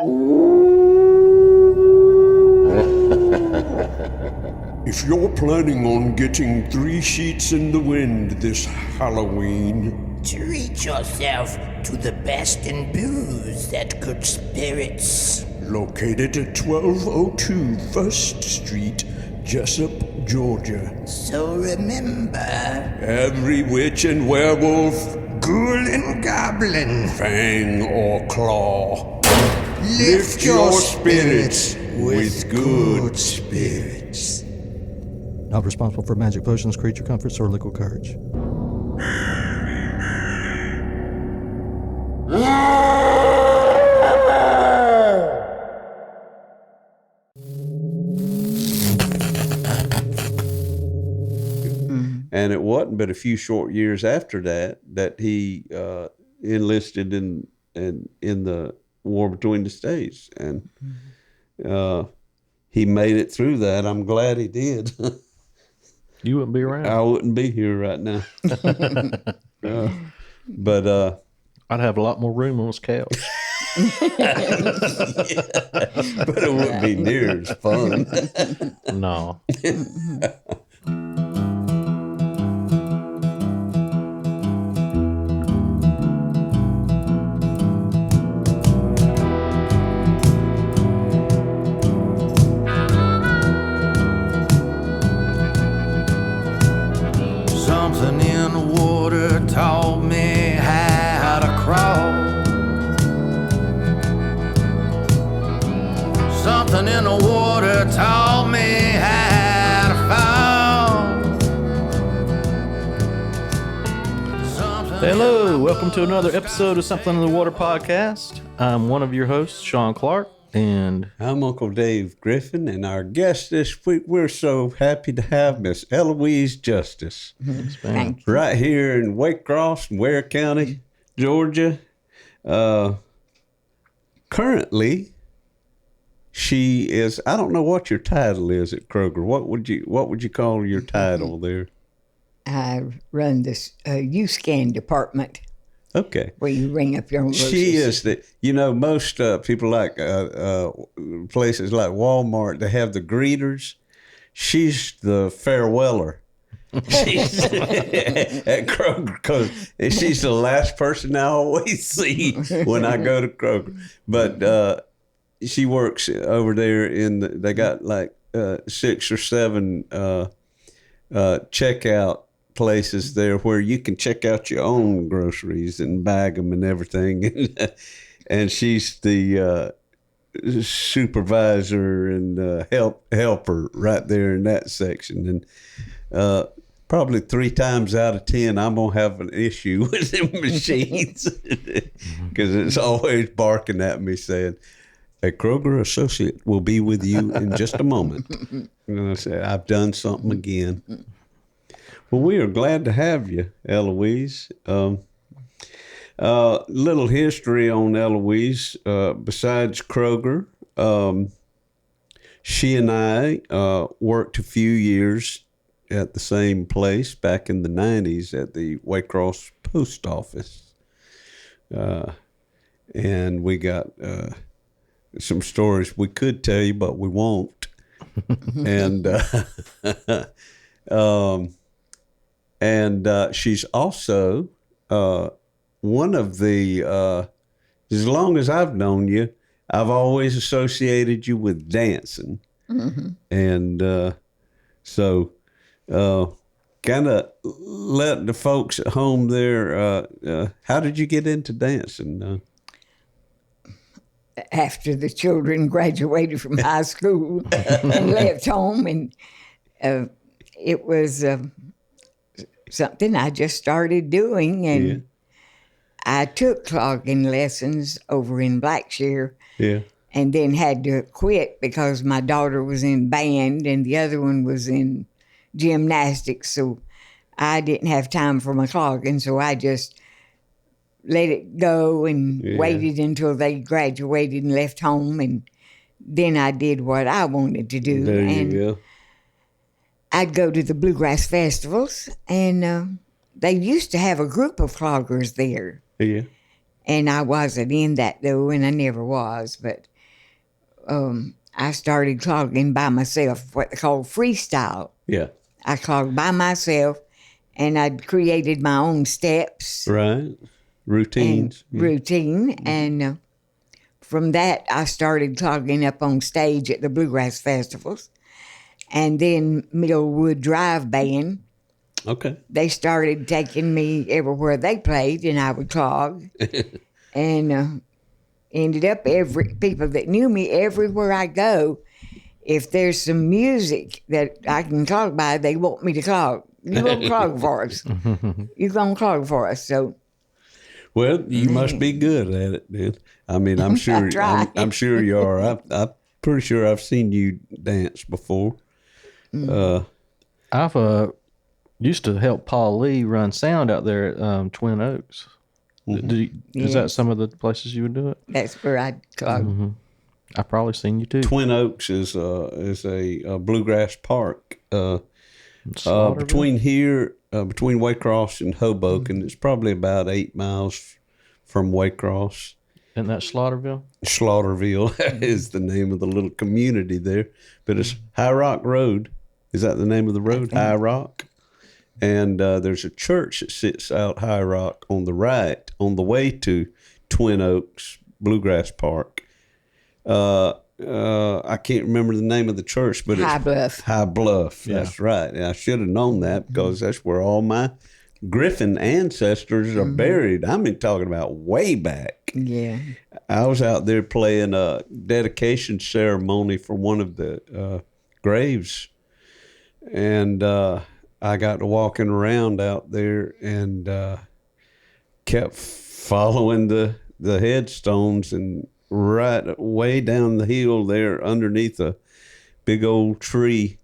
If you're planning on getting 3 sheets in the wind this Halloween, treat yourself to the best in booze at Good Spirits. Located at 1202 1st Street, Jessup, Georgia. So remember, Every witch and werewolf, ghoul and goblin, fang or claw, lift your spirits with good spirits. Not responsible for magic potions, creature comforts, or liquid courage. And it wasn't but a few short years after that he enlisted in the war between the states, and he made it through that. I'm glad he did. You wouldn't be around. I wouldn't be here right now. But I'd have a lot more room on this couch. But it wouldn't be near as fun. No. something in the water taught me how to crawl. Something in the water taught me how to fall. Hello, welcome to another episode of Something in the Water podcast. I'm one of your hosts, Sean Clark, and I'm Uncle Dave Griffin, and our guest this week, we're so happy to have Miss Eloise Justice. Thank you. Right here in Waycross, Ware County, Georgia. Currently, she is, I don't know what your title is at Kroger. What would you call your title there? I run this U-Scan department. Okay. Where you ring up your own groceries. She is most people like places like Walmart, they have the greeters. She's the fareweller. She's at Kroger, because she's the last person I always see when I go to Kroger. But she works over there they got like 6 or 7 checkout places there where you can check out your own groceries and bag them and everything. And she's the supervisor and helper right there in that section. And probably 3 times out of 10, I'm going to have an issue with them machines because it's always barking at me saying, "A Kroger associate will be with you in just a moment." And I say, "I've done something again." Well, we are glad to have you, Eloise. Little history on Eloise. Besides Kroger, she and I worked a few years at the same place back in the 90s at the Waycross post office. And we got some stories we could tell you, but we won't. And she's also one of the, as long as I've known you, I've always associated you with dancing. Mm-hmm. And so kind of let the folks at home there, how did you get into dancing? After the children graduated from high school and left home, and it was... something I just started doing, and I took clogging lessons over in Blackshear, and then had to quit because my daughter was in band and the other one was in gymnastics, so I didn't have time for my clogging, so I just let it go and waited until they graduated and left home, and then I did what I wanted to do. There you go. I'd go to the bluegrass festivals, and they used to have a group of cloggers there. Yeah. And I wasn't in that, though, and I never was. But I started clogging by myself, what they call freestyle. Yeah. I clogged by myself, and I'd created my own steps. Right. Routines. And routine. And from that, I started clogging up on stage at the bluegrass festivals. And then Millwood Drive band, Okay. they started taking me everywhere they played, and I would clog. And ended up people that knew me everywhere I go, if there's some music that I can clog by, they want me to clog. You gonna clog for us? You gonna clog for us? So, well, you must be good at it, then. I mean, I'm sure. I'm sure you are. I'm pretty sure I've seen you dance before. I've used to help Paul Lee run sound out there at Twin Oaks. Is that some of the places you would do it? that's where I'd clog. I've probably seen you too. Twin Oaks is a bluegrass park Schlatterville? between Waycross and Hoboken. It's probably about 8 miles from Waycross. Isn't that Schlatterville? Schlatterville is the name of the little community there, but it's High Rock Road. Is that the name of the road? High Rock. And there's a church that sits out High Rock on the right, on the way to Twin Oaks Bluegrass Park. I can't remember the name of the church, but High it's Bluff. High Bluff. That's right. And I should have known that because that's where all my Griffin ancestors are buried. I mean, talking about way back. Yeah. I was out there playing a dedication ceremony for one of the graves, and I got to walking around out there and kept following the headstones, and right way down the hill there underneath a big old tree,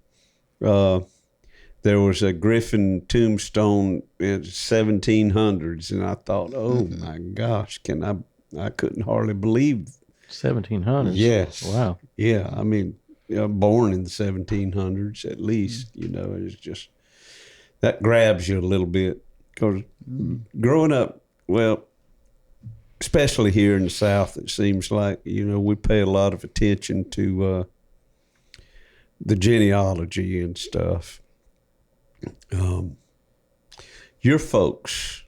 there was a Griffin tombstone in 1700s, and I thought, oh my gosh, I couldn't hardly believe 1700s. Yes. Wow. Yeah, I mean, born in the 1700s at least. It's just that grabs you a little bit because growing up, well, especially here in the South, it seems like we pay a lot of attention to the genealogy and stuff. Your folks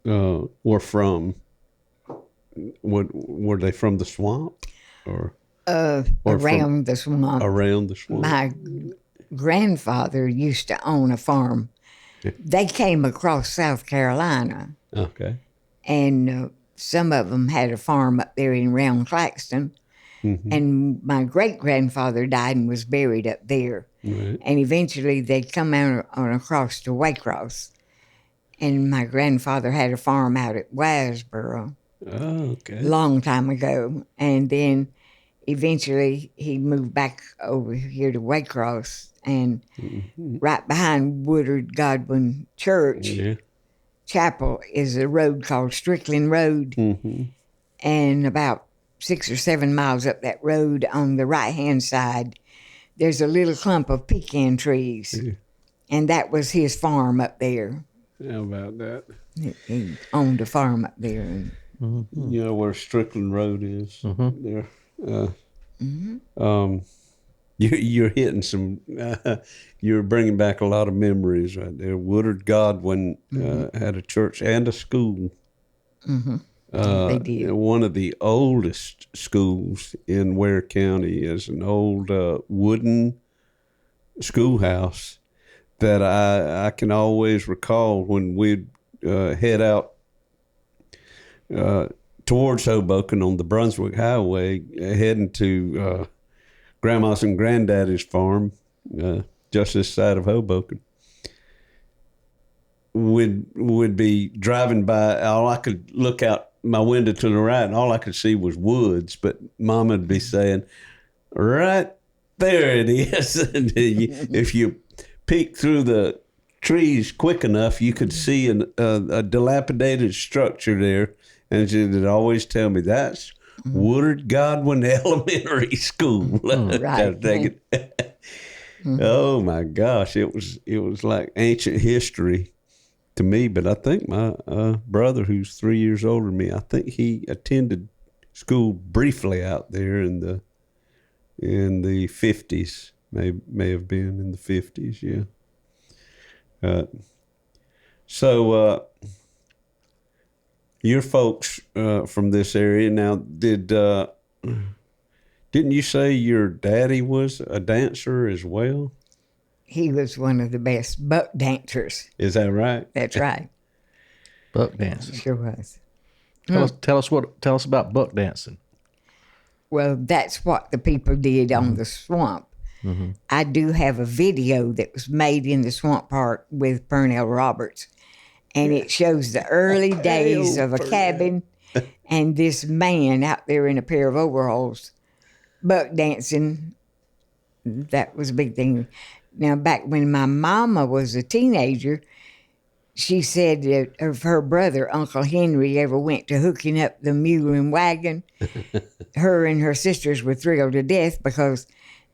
were from. Were they from the swamp, or Around the swamp. around the swamp? My grandfather used to own a farm. They came across South Carolina, Okay. and some of them had a farm up there in Round Claxton. And my great-grandfather died and was buried up there. Right. And eventually they come out on across to Waycross. And my grandfather had a farm out at Wasboro Oh, okay. long time ago. And then eventually he moved back over here to Waycross. And right behind Woodard Godwin Church Yeah. Chapel is a road called Strickland Road. And about 6 or 7 miles up that road on the right-hand side, there's a little clump of pecan trees. And that was his farm up there. How about that? He owned a farm up there. And You know where Strickland Road is? There. You're hitting some. You're bringing back a lot of memories right there. Woodard Godwin had a church and a school. They did. One of the oldest schools in Ware County is an old wooden schoolhouse that I can always recall when we'd head out towards Hoboken on the Brunswick Highway, heading to Grandma's and Granddaddy's farm, just this side of Hoboken. Would be driving by. All I could look out my window to the right, and all I could see was woods. But Mama'd be saying, "Right there it is." And if you peek through the trees quick enough, you could see a dilapidated structure there. And she'd always tell me, that's Woodard Godwin Elementary School. Right. Oh my gosh, it was like ancient history. to me, but I think my brother, who's 3 years older than me, I think he attended school briefly out there in the 50s. May have been in the 50s, yeah. So your folks from this area now, didn't you say your daddy was a dancer as well? He was one of the best buck dancers. Is that right? That's right. Buck dancing. Sure was. Tell us about buck dancing. Well, that's what the people did on the swamp. Mm-hmm. I do have a video that was made in the swamp park with Purnell Roberts, and it shows the early days of a cabin and this man out there in a pair of overalls buck dancing. That was a big thing. Now, back when my mama was a teenager, she said that if her brother, Uncle Henry, ever went to hooking up the mule and wagon, her and her sisters were thrilled to death because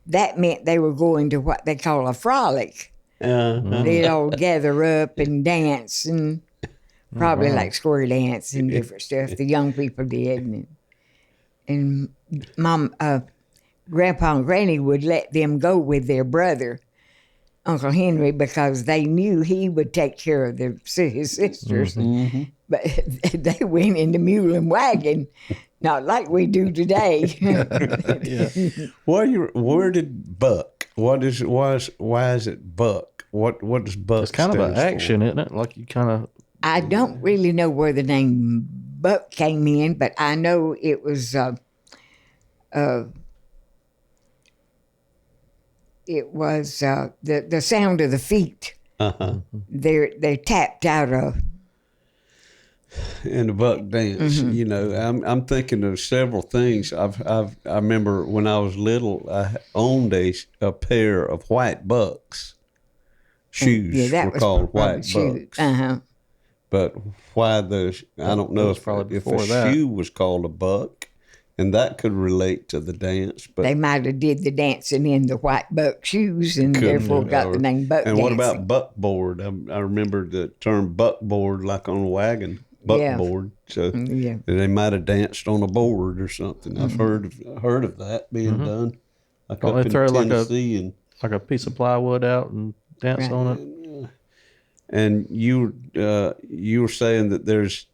that meant they were going to what they call a frolic. They'd all gather up and dance, and probably like square dance and different stuff. The young people did. And Grandpa and Granny would let them go with their brother, Uncle Henry, because they knew he would take care of his sisters. Mm-hmm. But they went in the mule and wagon, not like we do today. Yeah. Where did buck? Why is it buck? What does buck? It's kind of an action, isn't it? Like you kind of. I don't really know where the name buck came in, but I know it was. It was the sound of the feet. Uh-huh. They tapped out of. And the buck dance, Mm-hmm. you know, I'm thinking of several things. I remember when I was little, I owned a pair of white bucks. Shoes were called white bucks. Uh-huh. But why I don't know if a shoe was called a buck, and that could relate to the dance. But they might have did the dancing in the white buck shoes and therefore got the name buck dancing. And what about buckboard? I remember the term buckboard, like on a wagon. Buckboard, so they might have danced on a board or something. I've heard of that being done. Like Don't they throw like a piece of plywood out and dance on it? And you were saying that there's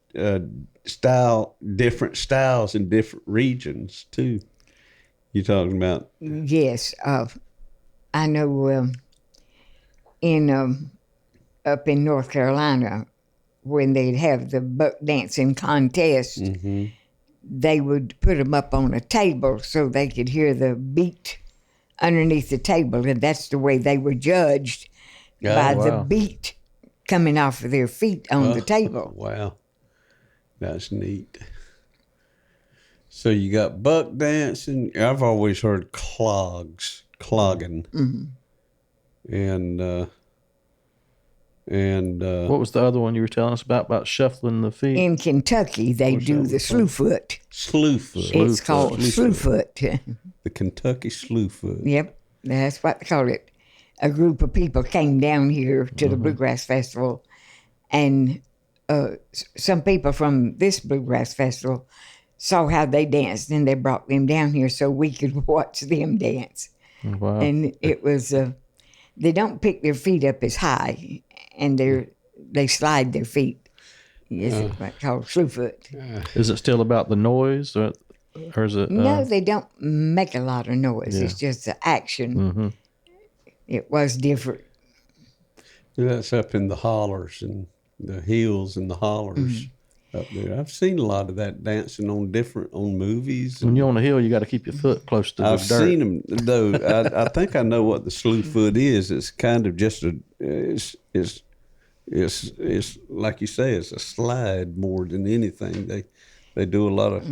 different styles in different regions too. You talking about? Yes, I know. Up in North Carolina, when they'd have the buck dancing contest, they would put them up on a table so they could hear the beat underneath the table, and that's the way they were judged by the beat coming off of their feet on the table. Wow, that's neat. So you got buck dancing. I've always heard clogging, and what was the other one you were telling us about shuffling the feet? In Kentucky, they do the slewfoot. Slewfoot. It's called slewfoot. The Kentucky slewfoot. Yep, that's what they call it. A group of people came down here to the Bluegrass Festival, and some people from this Bluegrass Festival saw how they danced, and they brought them down here so we could watch them dance. Wow. And it was, they don't pick their feet up as high, and they slide their feet. Yes, it's what's called slewfoot. Is it still about the noise, or is it? No, they don't make a lot of noise. Yeah. It's just the action. Mm-hmm. It was different. That's up in the hollers and the hills and the hollers up there. I've seen a lot of that dancing on movies. When you're on the hill, you got to keep your foot close to the dirt. I've seen them, though. I think I know what the slewfoot is. It's kind of just it's like you say, it's a slide more than anything. They do a lot of.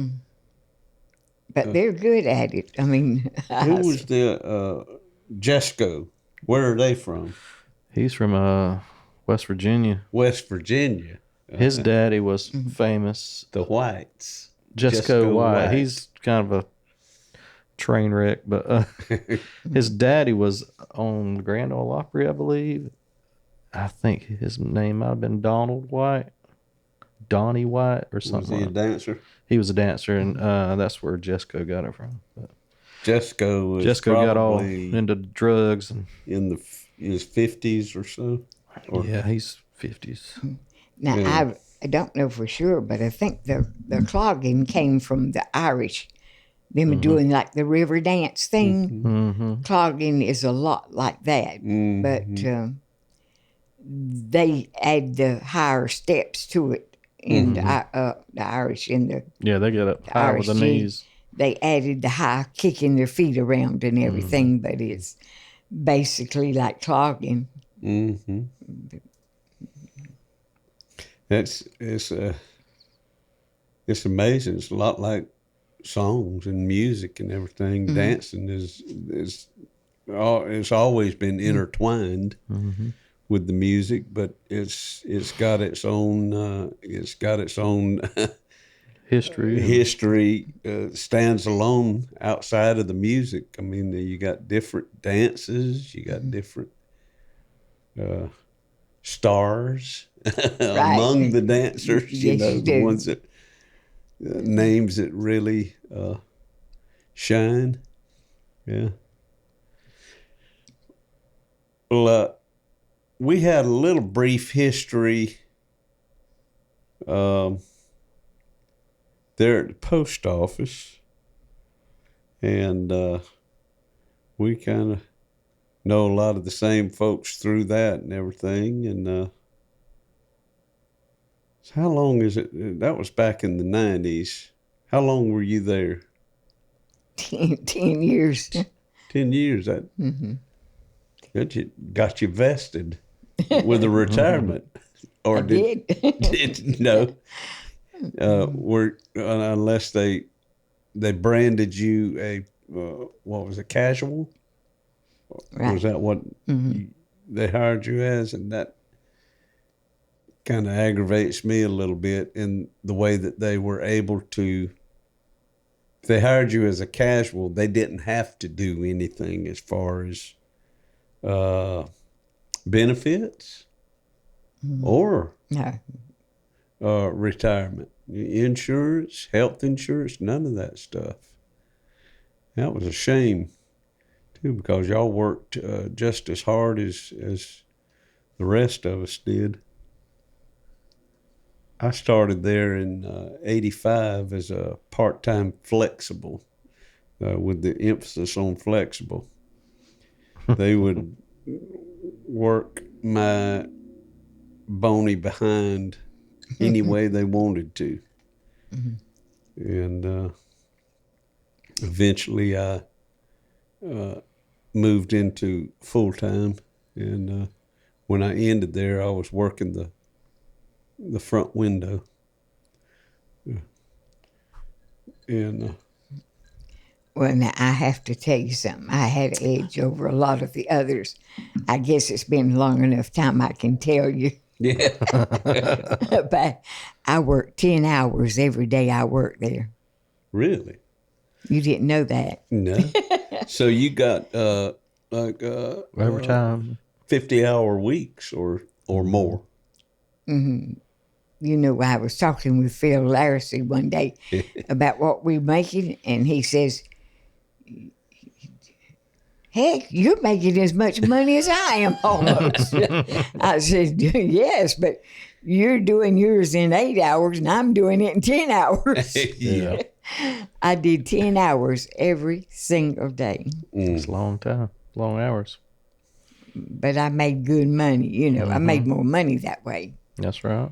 But they're good at it. I mean, who was the Jesco? Where are they from? He's from West Virginia. West Virginia. His daddy was famous. The Whites. Jesco White. He's kind of a train wreck, but his daddy was on the Grand Ole Opry, I believe. I think his name might have been Donnie White, or something. Was he a dancer? He was a dancer, and that's where Jesco got it from. But Jesco was Jesco got all probably into drugs, and in his 50s or so. yeah, he's 50s. Now, Yeah. I don't know for sure, but I think the clogging came from the Irish. Them doing like the river dance thing. Mm-hmm. Clogging is a lot like that, but they add the higher steps to it in the Irish. In the Yeah, they get up high with the Irish knees. they added the high kicking their feet around and everything, but it's basically like clogging. Mm-hmm. It's amazing. It's a lot like songs and music and everything. Dancing it's always been intertwined with the music, but it's got its own History. history. Stands alone outside of the music. I mean, you got different dances. You got different stars among the dancers. Yes, you the do. ones that names that really shine. Yeah. Well, we had a little brief history there at the post office, and we kind of know a lot of the same folks through that and everything. And so how long is it? That was back in the 90s. How long were you there? 10 years. 10 years. That got you vested with a retirement. Or I did. did no? Unless they branded you a what was it, casual? Right. Was that what they hired you as? And that kind of aggravates me a little bit in the way that they were able to. If they hired you as a casual, they didn't have to do anything as far as benefits or No. retirement, insurance, health insurance, none of that stuff. That was a shame, too, because y'all worked just as hard as the rest of us did. I started there in 85 as a part-time flexible, with the emphasis on flexible. They would work my bony behind any way they wanted to. And eventually I moved into full-time. And when I ended there, I was working the front window. And Well, now I have to tell you something. I had an edge over a lot of the others. I guess it's been long enough time I can tell you. yeah. But I worked 10 hours every day I worked there. Really? You didn't know that. No. So you got Overtime. 50-hour weeks or more. You know, I was talking with Phil Larissy one day about what we're making, and he says, heck, you're making as much money as I am almost. I said, yes, but you're doing yours in 8 hours, and I'm doing it in 10 hours. Yeah. I did 10 hours every single day, It's a long time, long hours. but I made good money. You know, I made more money that way. That's right.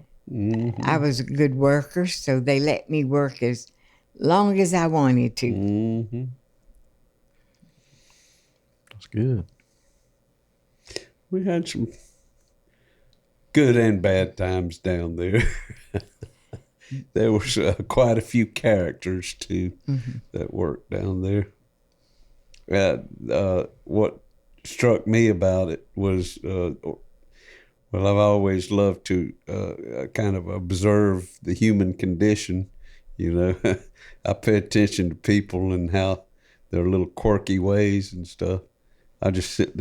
I was a good worker, so they let me work as long as I wanted to. Mm-hmm. That's good. We had some good and bad times down there. There was quite a few characters, too, that worked down there. What struck me about it was, well, I've always loved to kind of observe the human condition, you know. I pay attention to people and how their little quirky ways and stuff. I just sit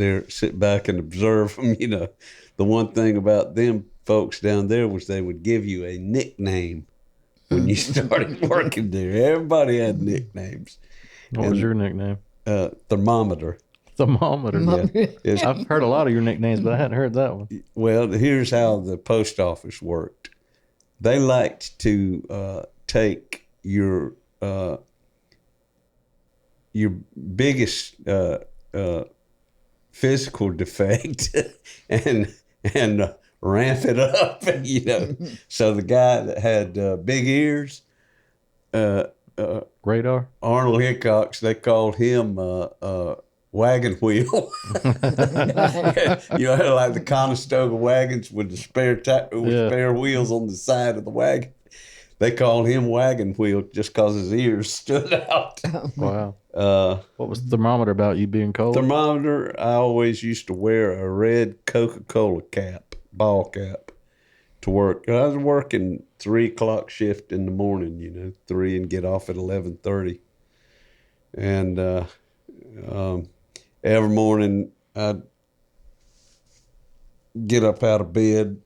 back and observe them. You know, the one thing about them folks down there was they would give you a nickname when you started working there. Everybody had nicknames. What was your nickname? Thermometer. Thermometer. Yeah. I've heard a lot of your nicknames, but I hadn't heard that one. Well, here's how the post office worked. They liked to take your biggest physical defect and ramp it up, you know. So the guy that had big ears, Radar? Arnold Hickox, they called him wagon wheel. You know, like the Conestoga wagons with the spare wheels on the side of the wagon. They called him wagon wheel just because his ears stood out. Wow. What was the thermometer about, you being cold? Thermometer, I always used to wear a red Coca-Cola cap, ball cap, to work. I was working 3 o'clock shift in the morning, you know, 3 and get off at 11:30. And every morning I'd get up out of bed,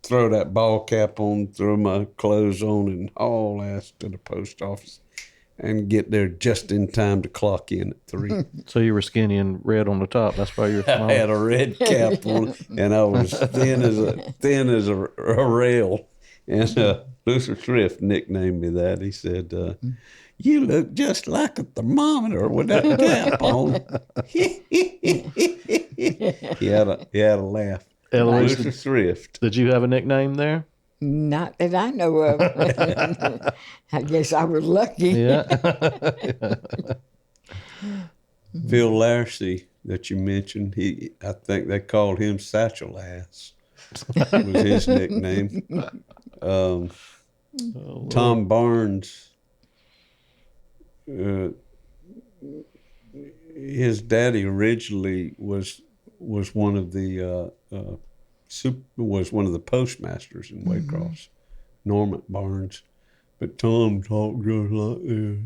throw that ball cap on, throw my clothes on, and haul ass to the post office and get there just in time to clock in at 3. So you were skinny and red on the top. That's why you were small. I had a red cap on, and I was thin as a rail. And Luther Thrift nicknamed me that. He said, "You look just like a thermometer with that cap on." He had a laugh. Eloise, Luther Thrift. did you have a nickname there? Not that I know of. I guess I was lucky. Yeah. Phil Larsey that you mentioned, I think they called him Satchel Ass. Was his nickname. Tom Barnes, his daddy originally was one of the postmasters in Waycross, Norman Barnes, but Tom talked just like this.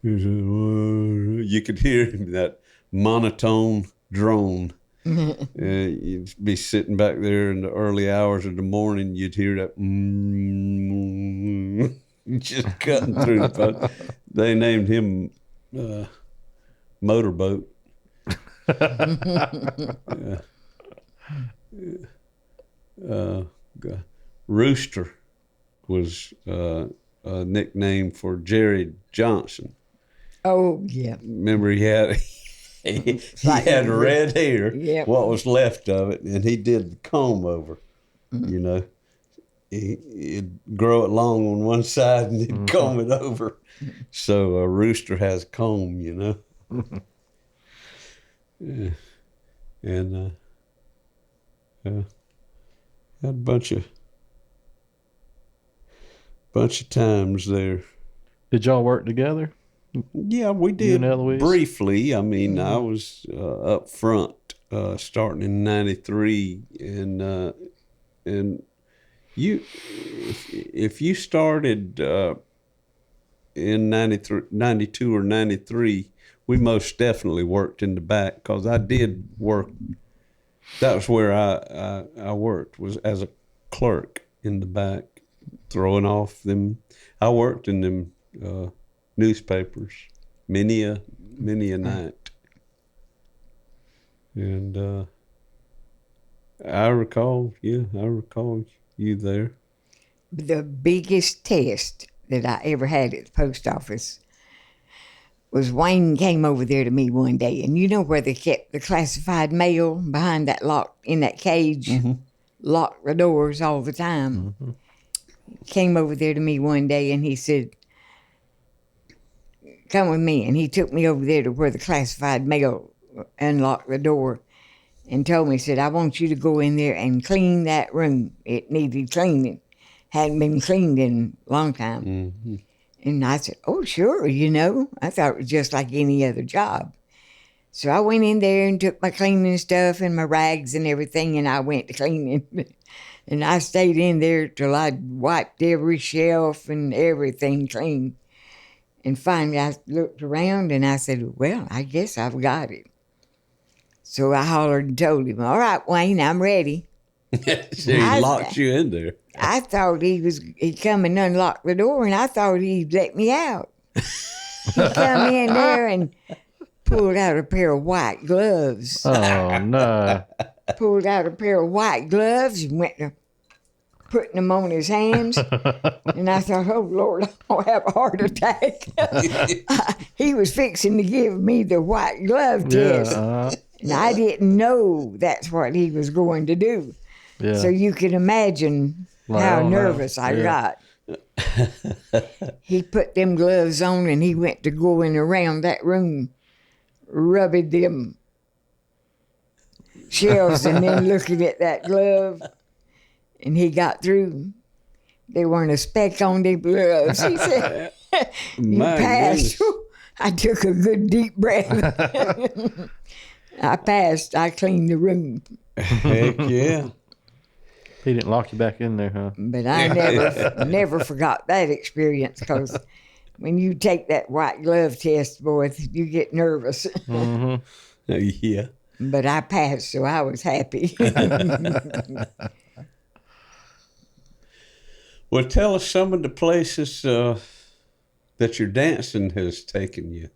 He said, well, you could hear him, that monotone drone. You'd be sitting back there in the early hours of the morning, you'd hear that just cutting through the phone. They named him Motorboat. Rooster was a nickname for Jerry Johnson. Oh, yeah. Remember, he had had red hair, Yep. what was left of it, and he did the comb over. You know, he'd grow it long on one side and he'd comb it over. So a rooster has a comb, you know. Yeah. And had a bunch of times there. Did y'all work together? Yeah, we You did and Eloise? briefly. I mean, I was up front starting in '93, and you, if you started in '92 or '93, we most definitely worked in the back, because I did work. That was where I worked, was as a clerk in the back, throwing off them. I worked in them newspapers many a night, and I recall you there. The biggest test that I ever had at the post office was Wayne came over there to me one day, and you know where they kept the classified mail behind that in that cage, locked the doors all the time. Came over there to me one day, and he said, "Come with me," and he took me over there to where the classified mail unlocked the door, and told me, said, "I want you to go in there and clean that room. It needed cleaning. Hadn't been cleaned in a long time." And I said, "Oh, sure, you know." I thought it was just like any other job. So I went in there and took my cleaning stuff and my rags and everything, and I went to cleaning. And I stayed in there till I'd wiped every shelf and everything clean. And finally I looked around and I said, well, I guess I've got it. So I hollered and told him, all right, Wayne, I'm ready. So he locked you in there. I thought he'd come and unlock the door, and I thought he'd let me out. He come in there and pulled out a pair of white gloves. Oh, no. Pulled out a pair of white gloves and went to putting them on his hands. And I thought, oh, Lord, I'll have a heart attack. He was fixing to give me the white glove test. And I didn't know that's what he was going to do. Yeah. So you can imagine how nervous I got. He put them gloves on and he went to going around that room, rubbing them shelves and then looking at that glove. And he got through. There weren't a speck on them gloves. He said, you passed. I took a good deep breath. I passed. I cleaned the room. Heck yeah. He didn't lock you back in there, huh? But I never forgot that experience, because when you take that white glove test, boy, you get nervous. Mm-hmm. Yeah. But I passed, so I was happy. Well, tell us some of the places that your dancing has taken you.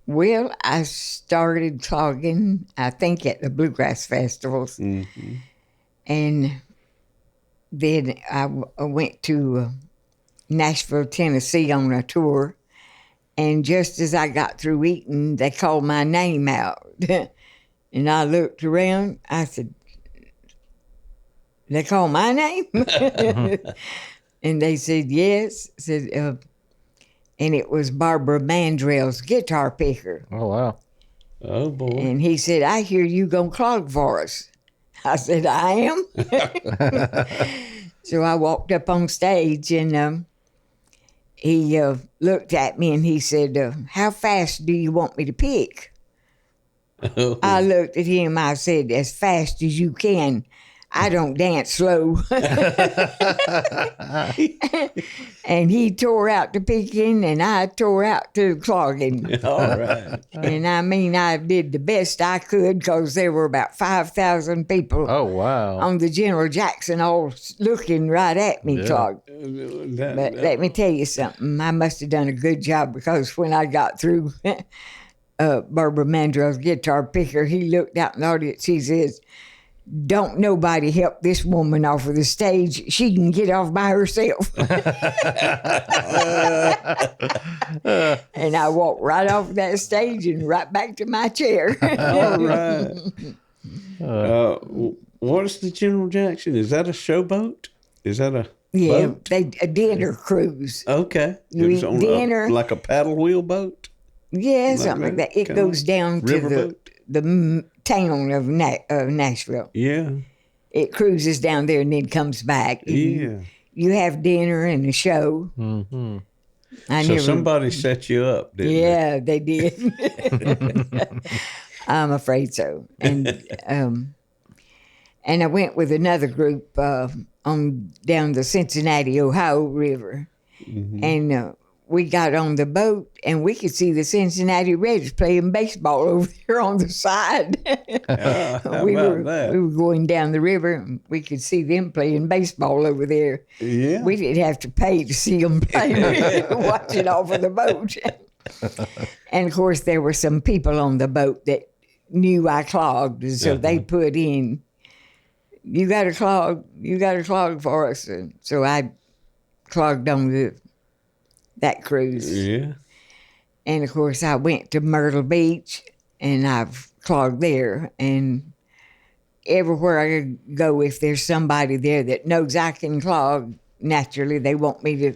Well, I started clogging, I think, at the Bluegrass Festivals. Mm-hmm. And then I went to Nashville, Tennessee on a tour. And just as I got through eating, they called my name out. And I looked around. I said, they called my name? And they said, yes. And it was Barbara Mandrell's guitar picker. Oh, wow. Oh, boy. And he said, I hear you gonna clog for us. I said, I am. So I walked up on stage and he looked at me and he said, how fast do you want me to pick? Oh. I looked at him, I said, as fast as you can. I don't dance slow. And he tore out to picking and I tore out to clogging. All right. And I mean, I did the best I could because there were about 5,000 people Oh, wow. on the General Jackson all looking right at me clogged. But let me tell you something. I must have done a good job, because when I got through Barbara Mandrell's guitar picker, he looked out in the audience. He says, don't nobody help this woman off of the stage. She can get off by herself. And I walked right off that stage and right back to my chair. All right. What is the General Jackson? Is that a showboat? Is that a boat? A dinner cruise. Okay. It was on dinner. like a paddle wheel boat? Yeah, something like that. It goes down to the town of Nashville. Yeah. It cruises down there and then comes back. Yeah. You have dinner and a show. Mm-hmm. So somebody set you up, didn't they did. I'm afraid so. And I went with another group on down the Cincinnati, Ohio River. Mm-hmm. And we got on the boat and we could see the Cincinnati Reds playing baseball over there on the side. We were going down the river and we could see them playing baseball over there. Yeah. We didn't have to pay to see them play. Watch it off of the boat. And of course there were some people on the boat that knew I clogged, so they put in, you got to clog for us. And so I clogged on that cruise. Yeah. And of course I went to Myrtle Beach and I've clogged there. And everywhere I go, if there's somebody there that knows I can clog, naturally they want me to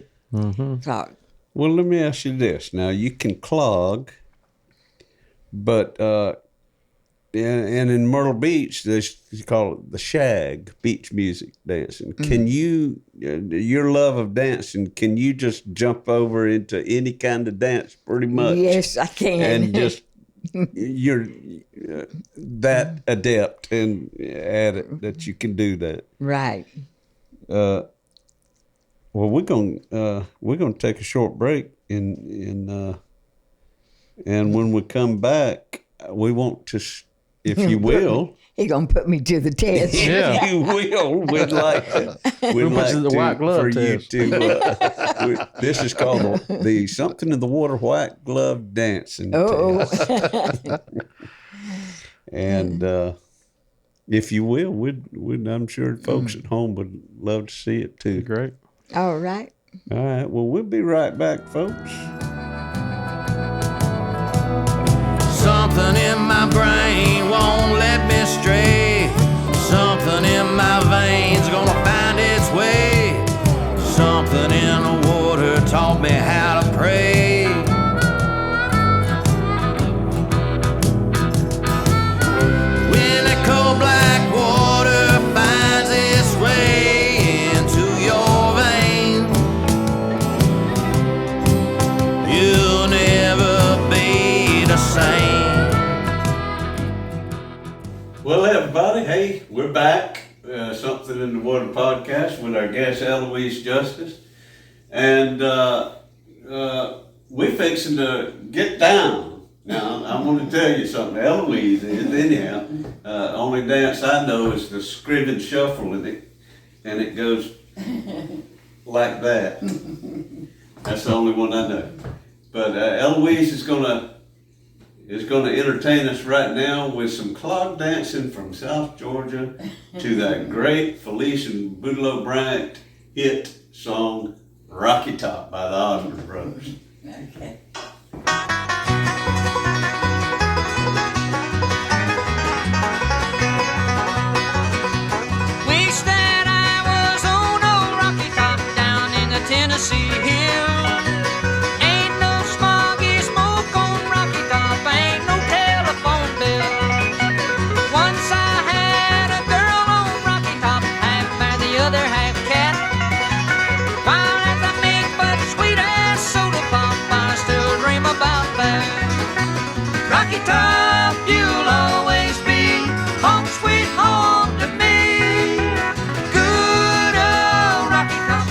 clog. Well, let me ask you this. Now, you can clog, but and in Myrtle Beach, you call it the shag, beach music dancing. Mm-hmm. Can you, your love of dancing, can you just jump over into any kind of dance pretty much? Yes, I can. And just, you're that adept and at it that you can do that. Right. Well, we're gonna take a short break, and when we come back, we want to, if you will. He gonna put me to the test. Yeah. You will. We'd like to. We'd like the white glove for test. you to. This is called the something in the water white glove dancing test. And if you will, we'd I'm sure folks at home would love to see it too. Great. All right. All right. Well, we'll be right back, folks. Something in my brain won't let me stray. Something in my veins gonna find its way. Something in the water taught me how to pray. When that cold black water finds its way into your veins, you'll never be the same. Well, everybody, hey, we're back. Something in the Water podcast with our guest Eloise Justice, and we're fixing to get down. Now, I'm going to tell you something. Eloise is anyhow. Only dance I know is the Scriven Shuffle, and it goes like that. That's the only one I know. But Eloise is going to entertain us right now with some clog dancing from South Georgia to that great Felice and Boudleaux Bryant hit song Rocky Top by the Osborne Brothers. Okay. Wish that I was on old Rocky Top down in the Tennessee hills. Ain't no smoggy smoke on Rocky Top, ain't no telephone bill. Once I had a girl on Rocky Top, half man, the other half cat. Wild as a mink, but sweet as soda pop, I still dream about that. Rocky Top, you'll always be home sweet home to me. Good old Rocky Top,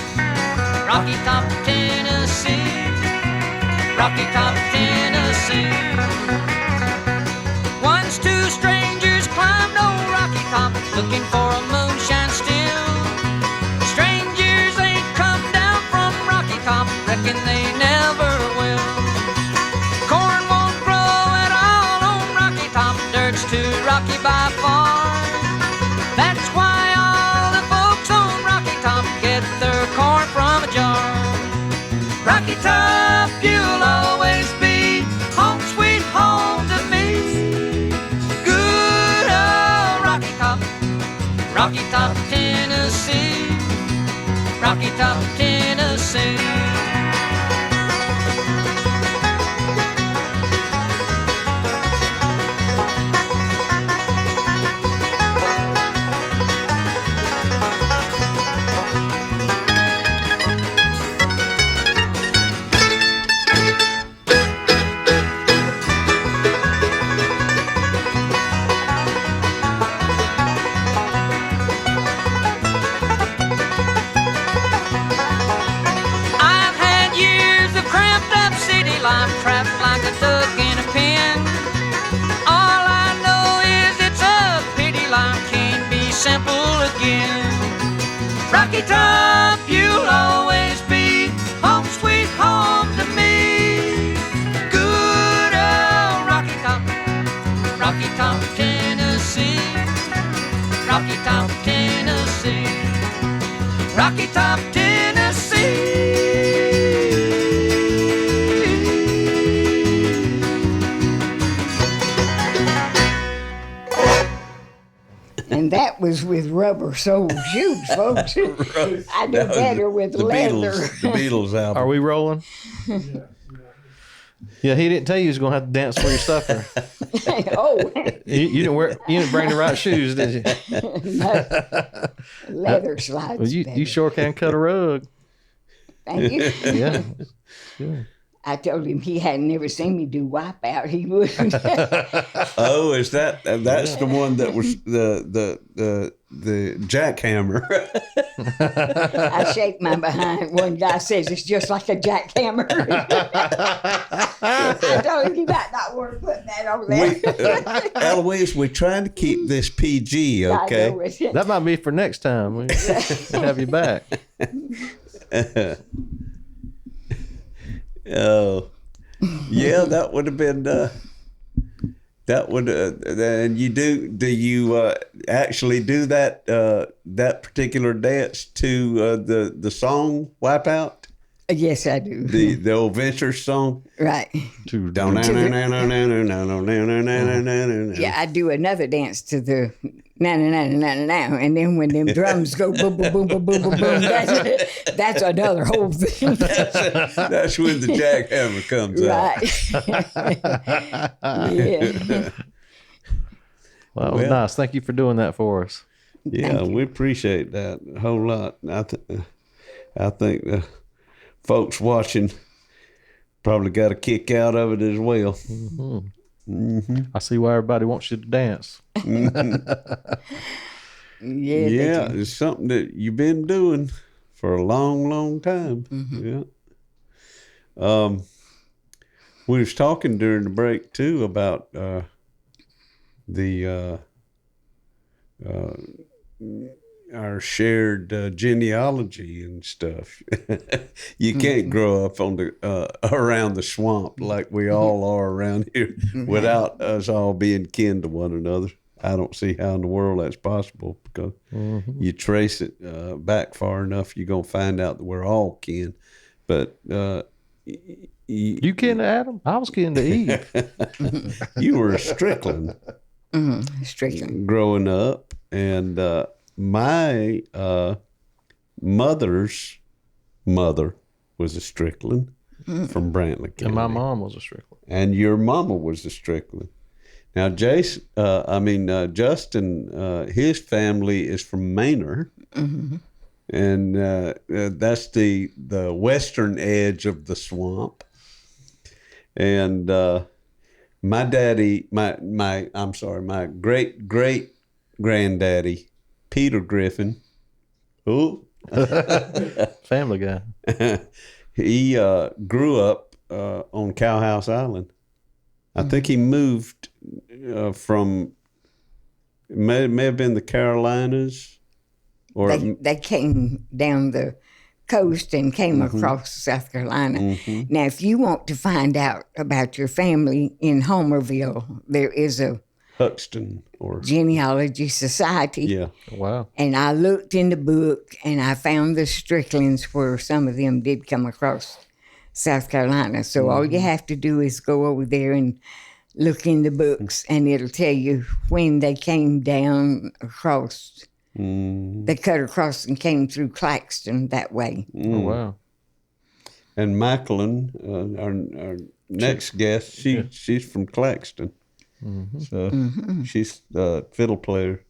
Rocky Top, Tennessee. Rocky Top, Tennessee. Once two strangers climbed old Rocky Top, looking for a moonshine still. Strangers ain't come down from Rocky Top, reckon they never will. Corn won't grow at all on Rocky Top, dirt's too rocky by far. That's why all the folks on Rocky Top get their corn from a jar. Rocky Top, you'll always be home sweet home to me. Good old Rocky Top, Rocky Top, Tennessee. Rocky Top, Tennessee. I've had years of cramped up city life, trapped like a duck in a pen. All I know is it's a pity life can't be simple again. Rocky Top, you'll always be home sweet home to me. Good old Rocky Top, Rocky Top, Tennessee. Rocky Top, Tennessee. Rocky Top, Tennessee. And that was with rubber sole shoes, folks. I do better with the leather. The Beatles album. Are we rolling? Yeah, he didn't tell you he was going to have to dance for your supper. Oh, You didn't bring the right shoes, did you? leather slides. Well, you better. sure can cut a rug. Thank you. Yeah. I told him he hadn't never seen me do wipeout. He wouldn't. Oh, is that's the one that was the jackhammer? I shake my behind. One guy says it's just like a jackhammer. I told him you might not want to put that on there. Eloise, we're trying to keep this PG, I okay? know it. That might be for next time. We'll have you back. Oh, yeah, that would have been. That would. And do you actually do that that particular dance to the song "Wipeout"? Yes, I do. The old Venture song. Right. Yeah, I do another dance to the na-na-na-na-na-na, and then when them drums go boom, boom, boom, boom, boom, boom, boom, that's another whole thing. That's when the jackhammer comes out. Right. Yeah. Well, that was nice. Thank you for doing that for us. Yeah, we appreciate that a whole lot. I think the folks watching probably got a kick out of it as well. I see why everybody wants you to dance. Yeah, It's something that you've been doing for a long, long time. Yeah. We was talking during the break too about our shared genealogy and stuff. You can't grow up on the around the swamp like we all are around here without us all being kin to one another. I don't see how in the world that's possible, because you trace it back far enough, you're gonna find out that we're all kin. But You kin to Adam? I was kin to Eve. you were a Strickland. Strickland. Growing up, and my mother's mother was a Strickland from Brantley County. And my mom was a Strickland. And your mama was a Strickland. Now, Justin, his family is from Manor, and that's the western edge of the swamp. And my daddy, my great granddaddy, Peter Griffin. Ooh. Family guy. He grew up on Cowhouse Island. I think he moved from, may have been the Carolinas. Or They came down the coast and came across South Carolina. Now, if you want to find out about your family in Homerville, there is a Huxton or genealogy society. yeah. Wow. And I looked in the book and I found the Stricklands where some of them did come across South Carolina. So all you have to do is go over there and look in the books, and it'll tell you when they came down across. They cut across and came through Claxton that way. Oh, wow. And Macklin, our next guest, she's from Claxton. So she's a fiddle player,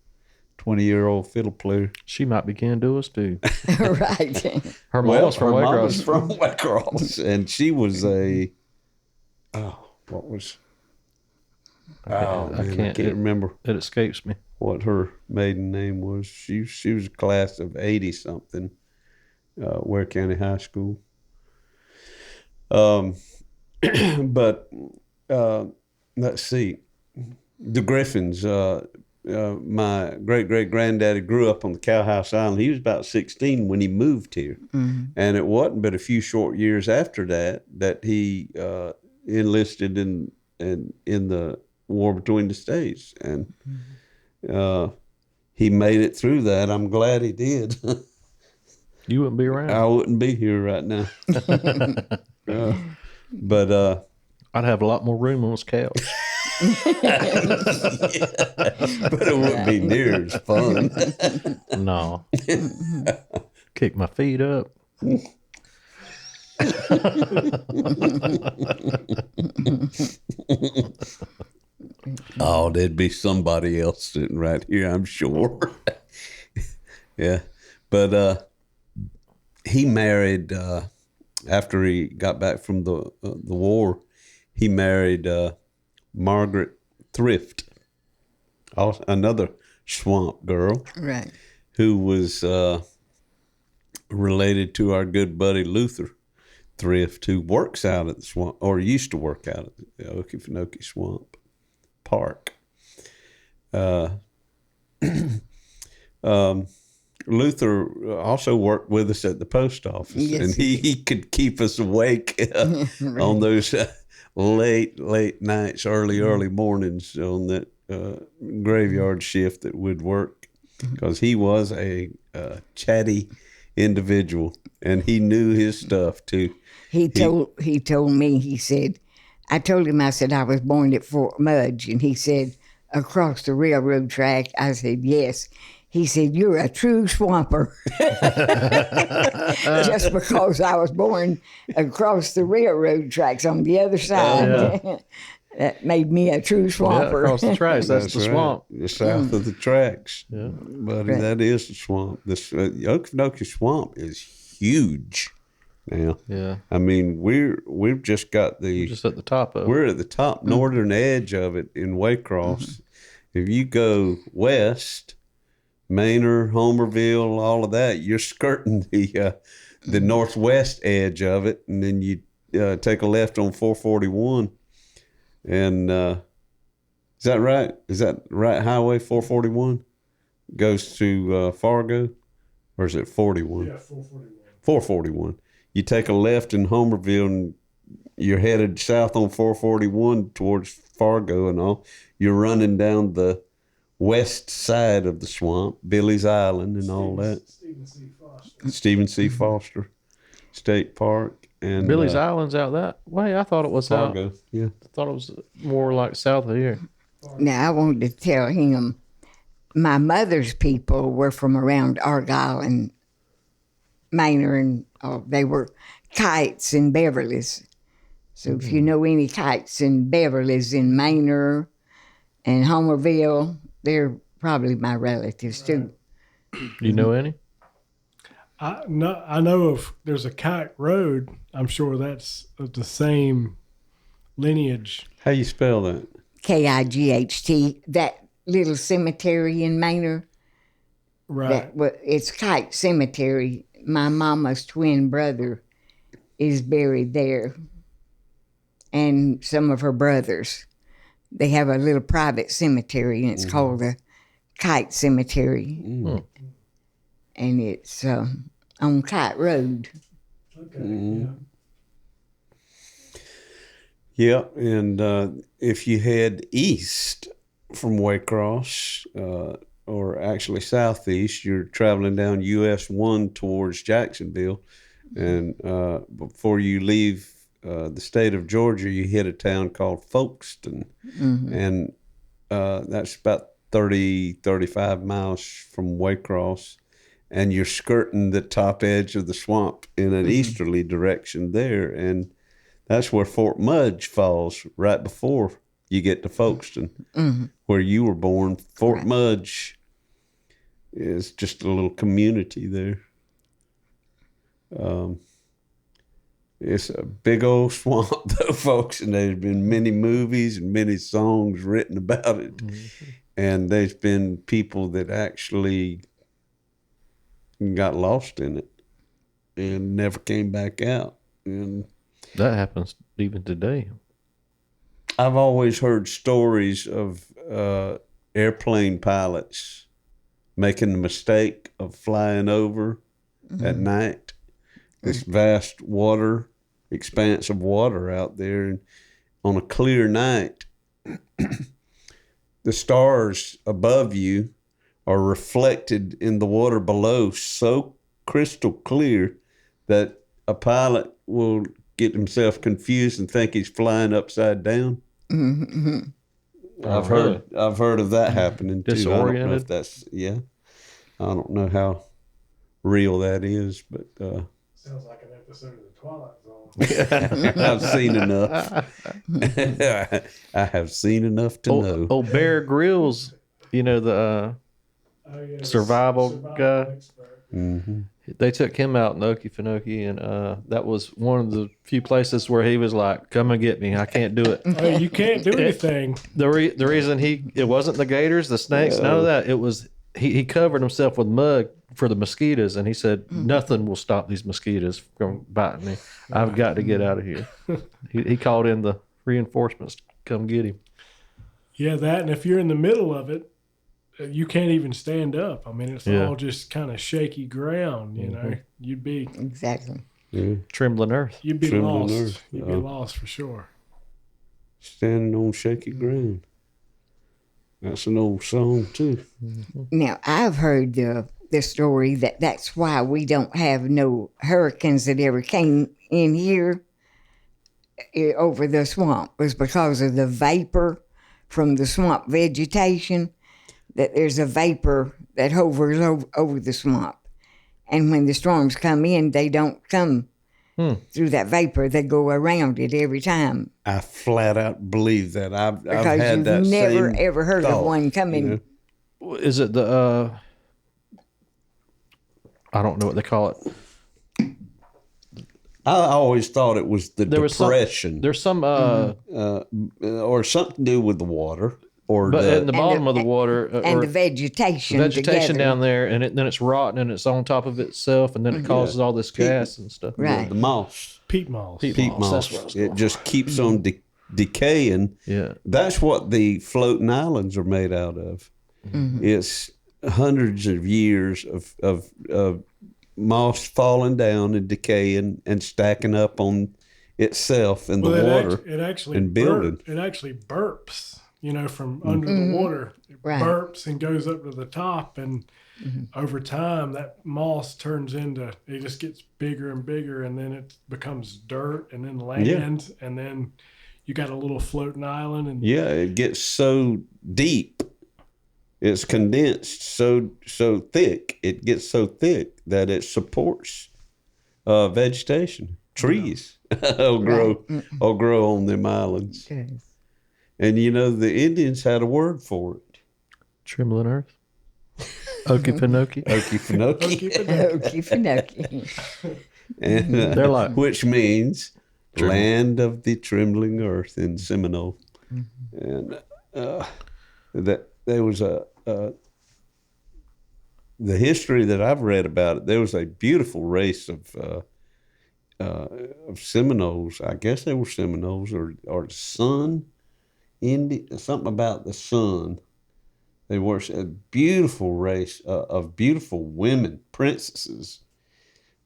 20-year-old fiddle player. She might be kin to us, too. Right. Her mom's from her mama's Waycross. from Waycross, and she was a what was? I can't remember It escapes me. what her maiden name was. She was a class of 80-something, Ware County High School. But let's see, the Griffins. My great-great-granddaddy grew up on the Cowhouse Island. He was about 16 when he moved here. And it wasn't but a few short years after that he enlisted in the war between the states. And he made it through that. I'm glad he did. You wouldn't be around. I wouldn't be here right now. But I'd have a lot more room on this couch. but it wouldn't be near as fun. No. Kick my feet up. Oh, there'd be somebody else sitting right here, I'm sure. Yeah. But he married, after he got back from the war, he married Margaret Thrift, another swamp girl, Right. who was related to our good buddy Luther Thrift, who works out at the swamp, or used to work out at the Okefenokee Swamp Park. Luther also worked with us at the post office, Yes, and he could keep us awake on those late nights, early mornings on that graveyard shift that would work, because he was a chatty individual, and he knew his stuff too. He told me, he said, I told him, I said, I was born at Fort Mudge. And he said, across the railroad track. I said, yes. He said, you're a true swamper. Just because I was born across the railroad tracks on the other side. That made me a true swamper. Yeah, across the tracks. That's the right. swamp. The south of the tracks. Yeah. Buddy, Right. that is the swamp. The Okefenokee Swamp is huge now. Yeah. I mean, we've just got Just at the top of it. we're at the top northern edge of it in Waycross. If you go west, Manor, Homerville, all of that, you're skirting the northwest edge of it, and then you take a left on 441. And is that right? Is that right? Highway 441 goes to Fargo, or is it 41? Yeah, 441. 441. You take a left in Homerville, and you're headed south on 441 towards Fargo and all. You're running down the west side of the swamp, Billy's Island and all that. Stephen C. Foster State Park. And Billy's Island's out that way. I thought it was Fargo. out. Yeah. I thought it was more like south of here. Now, I wanted to tell him, my mother's people were from around Argyle and Manor, and they were Kites and Beverly's. So if you know any Kites and Beverly's in Manor and Homerville, they're probably my relatives too. You know any? I know of, there's a Kite Road. I'm sure that's of the same lineage. How you spell that? Kight, that little cemetery in Manor. Right. It's Kite Cemetery. My mama's twin brother is buried there, and some of her brothers. They have a little private cemetery, and it's called the Kite Cemetery. And it's on Kite Road. Okay. Yeah, and if you head east from Waycross, or actually southeast, you're traveling down US 1 towards Jacksonville. And before you leave the state of Georgia, you hit a town called Folkestone. And that's about 35 miles from Waycross. And you're skirting the top edge of the swamp in an easterly direction there. And that's where Fort Mudge falls, right before you get to Folkestone, where you were born. Fort Mudge is just a little community there. It's a big old swamp, though, folks, and there's been many movies and many songs written about it. And there's been people that actually got lost in it and never came back out. And That happens even today. I've always heard stories of airplane pilots making the mistake of flying over at night, this vast expanse of water out there. And on a clear night, the stars above you are reflected in the water below so crystal clear that a pilot will get himself confused and think he's flying upside down. I've heard of that happening too. I don't know if that's I don't know how real that is, but Sounds like an episode of The Twilight Zone. I've seen enough. I have seen enough to know. Oh, Bear Grylls, the survival guy. Expert. They took him out in Okefenokee, and that was one of the few places where he was like, "Come and get me! I can't do it." Oh, you can't do anything. The reason it wasn't the gators, the snakes, none of that. It was he covered himself with mud for the mosquitoes, and he said nothing will stop these mosquitoes from biting me. I've got to get out of here. He called in the reinforcements to come get him. Yeah, that, and if you're in the middle of it, you can't even stand up. I mean, it's all just kind of shaky ground, you know. You'd be Exactly. Trembling earth. You'd be Trembling lost. earth. You'd be lost for sure. Standing on shaky ground. That's an old song too. Now, I've heard the story that's why we don't have no hurricanes that ever came in here over the swamp, was because of the vapor from the swamp vegetation, that there's a vapor that hovers over the swamp. And when the storms come in, they don't come through that vapor. They go around it every time. I flat out believe that. I've Because had you've that never, same ever heard thought, of one coming. you know? Is it the I don't know what they call it. I always thought it was the depression. There's some or something to do with the water. Or but in the And bottom the- of the water And the vegetation vegetation together. down there, and then it's rotting and it's on top of itself, and then it causes all this gas and stuff. Right. the moss. Peat moss. Peat Peat moss, that's moss. what I was It going just keeps on decaying. Yeah. That's what the floating islands are made out of. It's hundreds of years of moss falling down and decaying and stacking up on itself in the water. It actually and building. It actually burps, you know, from under the water. It Right. burps and goes up to the top, and over time that moss turns into, it just gets bigger and bigger, and then it becomes dirt and then land, and then you got a little floating island. And Yeah, it gets so deep. It's condensed so thick. It gets so thick that it supports vegetation. Trees will grow on them islands. Yes. And you know, the Indians had a word for it. Trembling earth. Okefenokee. Okefenokee. Okefenokee. And, They're like- which means land of the trembling earth in Seminole. And that there was the history that I've read about it. There was a beautiful race of Seminoles. I guess they were Seminoles or Sun Indian, something about the sun. They were a beautiful race of beautiful women, princesses.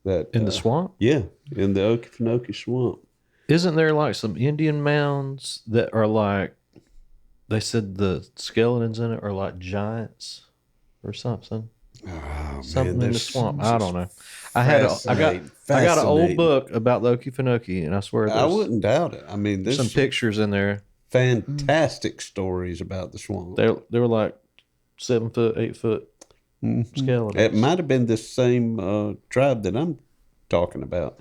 That In the swamp? Yeah, in the Okefenokee Swamp. Isn't there like some Indian mounds that are like, they said the skeletons in it are like giants or something? Something in the swamp. I don't know. I got an old book about the Okefenokee, and I swear I there's wouldn't doubt it. I mean, there's some pictures in there. fantastic stories about the swamp. They were like 7 foot, 8 foot skeletons. It might have been the same tribe that I'm talking about.